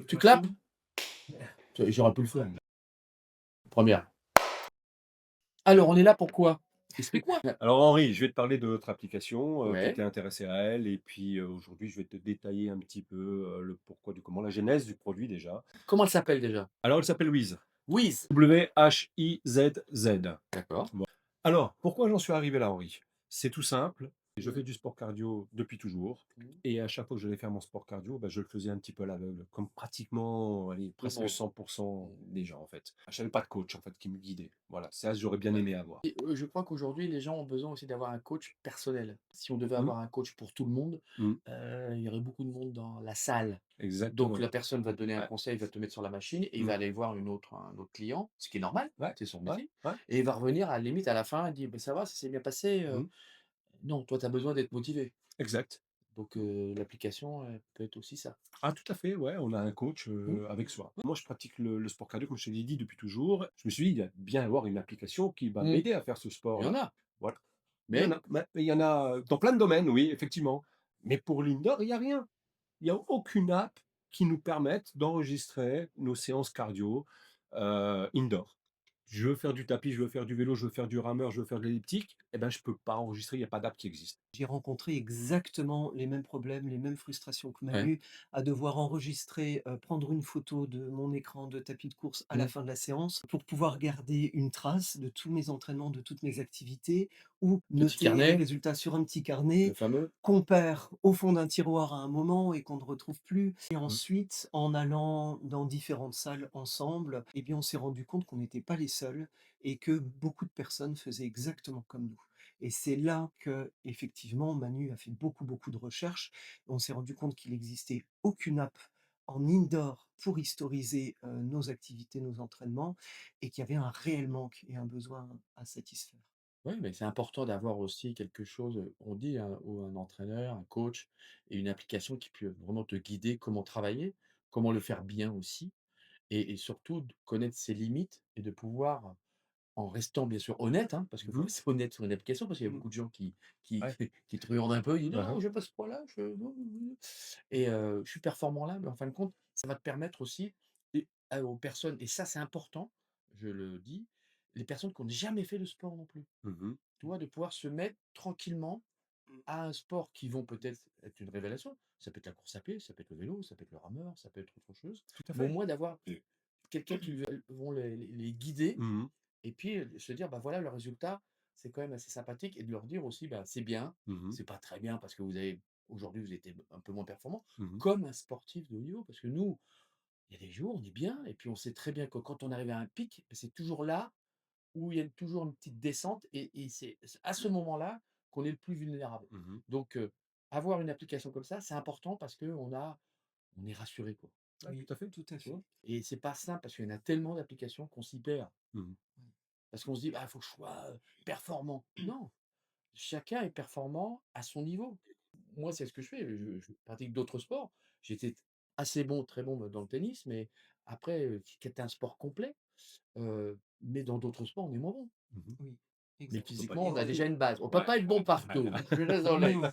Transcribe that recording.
Tu clapes? J'aurais pu le faire. Première. Alors, on est là pourquoi? Explique-moi. Alors Henri, je vais te parler de notre application, tu Ouais. étais intéressé à elle et puis, aujourd'hui je vais te détailler un petit peu, le pourquoi du comment, la genèse du produit déjà. Comment elle s'appelle déjà? Alors elle s'appelle Wiz, Wiz. Wizzz. D'accord. Alors, pourquoi j'en suis arrivé là, Henri? C'est tout simple, je Mmh. fais du sport cardio depuis toujours Mmh. et à chaque fois que j'allais faire mon sport cardio, bah, je le faisais un petit peu à l'aveugle, comme pratiquement, allez, Tout le presque monde. 100 Mmh. des gens, en fait. J'avais pas de coach, en fait, qui me guidait. Voilà, ça, j'aurais bien aimé avoir. Et je crois qu'aujourd'hui, les gens ont besoin aussi d'avoir un coach personnel. Si on devait Mmh, avoir un coach pour tout le monde, mmh, il y aurait beaucoup de monde dans la salle. Donc exactement. la personne va te donner un Ouais, conseil, va te mettre sur la machine et il mmh, va aller voir un autre client, ce qui est normal, ouais, c'est son ouais, métier ouais, et il va revenir à la limite à la fin, il dit: «Beh, ça va, ça s'est bien passé?» mmh, Non, toi, tu as besoin d'être motivé. exact. Donc l'application, elle peut être aussi ça. Ah tout à fait, ouais, on a un coach, Mmh. avec soi. Moi, je pratique le sport cardio, comme je te l'ai dit depuis toujours. Je me suis dit: «Il y a bien avoir une application qui va Mmh. m'aider à faire ce Il y en sport-là». a, Voilà. Il y en mais a, mais il y en a dans plein de domaines, oui, effectivement. Mais pour l'indoor, il y a rien. Il y a aucune app qui nous permette d'enregistrer nos séances cardio, indoor. Je veux faire du tapis, je veux faire du vélo, je veux faire du rameur, je veux faire de l'elliptique, et ben, je peux pas enregistrer, il y a pas d'app qui existe. J'ai rencontré exactement les mêmes problèmes, les mêmes frustrations que ouais. Manu, à devoir enregistrer, prendre une photo de mon écran de tapis de course à la Mmh. fin de la séance pour pouvoir garder une trace de tous mes entraînements, de toutes mes activités ou Petit noter les carnet, résultats sur un petit le carnet fameux. qu'on perd au fond d'un tiroir à un moment et qu'on ne retrouve plus. Et Mmh. ensuite, en allant dans différentes salles ensemble, eh bien, on s'est rendu compte qu'on n'était pas les seuls et que beaucoup de personnes faisaient exactement comme nous. Et c'est là que, effectivement, Manu a fait beaucoup, beaucoup de recherches. On s'est rendu compte qu'il n'existait aucune app en indoor pour historiser nos activités, nos entraînements, et qu'il y avait un réel manque et un besoin à satisfaire. Oui, mais c'est important d'avoir aussi quelque chose, on dit, ou un entraîneur, un coach et une application qui peut vraiment te guider comment travailler, comment le faire bien aussi et surtout de connaître ses limites et de pouvoir, en restant bien sûr honnête, hein, parce qu'il faut Mmh. rester honnête sur une application, parce qu'il y a Mmh. beaucoup de gens qui Ouais. qui truandent un peu, ils disent: Hein, «Non, hein. je passe pas là, je non, non, non» et je suis performant là, mais en fin de compte, ça va te permettre aussi aux personnes et ça c'est important, je le dis, les personnes qui ont jamais fait de sport non plus. Mmh mh. Tu vois? De pouvoir se mettre tranquillement Mmh. à un sport qui vont peut-être être une révélation. Ça peut être la course à pied, ça peut être le vélo, ça peut être le rameur, ça peut être autre chose. Tout à Mais au fait. moins d'avoir quelqu'un qui vont les guider Mmh mh. et puis, se dire: «Bah, voilà le résultat, c'est quand même assez sympathique» et de leur dire aussi: «Bah, c'est bien, Mmh mh. c'est pas très bien parce que vous avez aujourd'hui vous étiez un peu moins performant», Mmh mh. comme un sportif de haut niveau. Parce que nous, il y a des jours, on est bien et puis on sait très bien que quand on arrive à un pic, c'est toujours là où il y a toujours une petite descente et c'est à ce moment-là qu'on est le plus vulnérable. Mmh mh. Donc avoir une application comme ça, c'est important parce on est rassuré, quoi, Ouais, Oui, tout à fait. tout à tu vois? fait. Et c'est pas simple parce qu'il y en a tellement d'applications qu'on s'y perd. Mmh mh. Mmh. Parce qu'on se dit: «Ah, il faut que je sois, performant». Non, chacun est performant à son niveau. Moi, c'est ce que je fais, je pratique d'autres sports. J'étais assez bon, très bon dans le tennis, mais après, qui était un sport complet, mais dans d'autres sports, on est moins bon. Mmh mh. Oui, Mais exact. On peut pas physiquement, dire on a tout. déjà une base. On peut Ouais. pas être bon partout, je suis désolé. Non.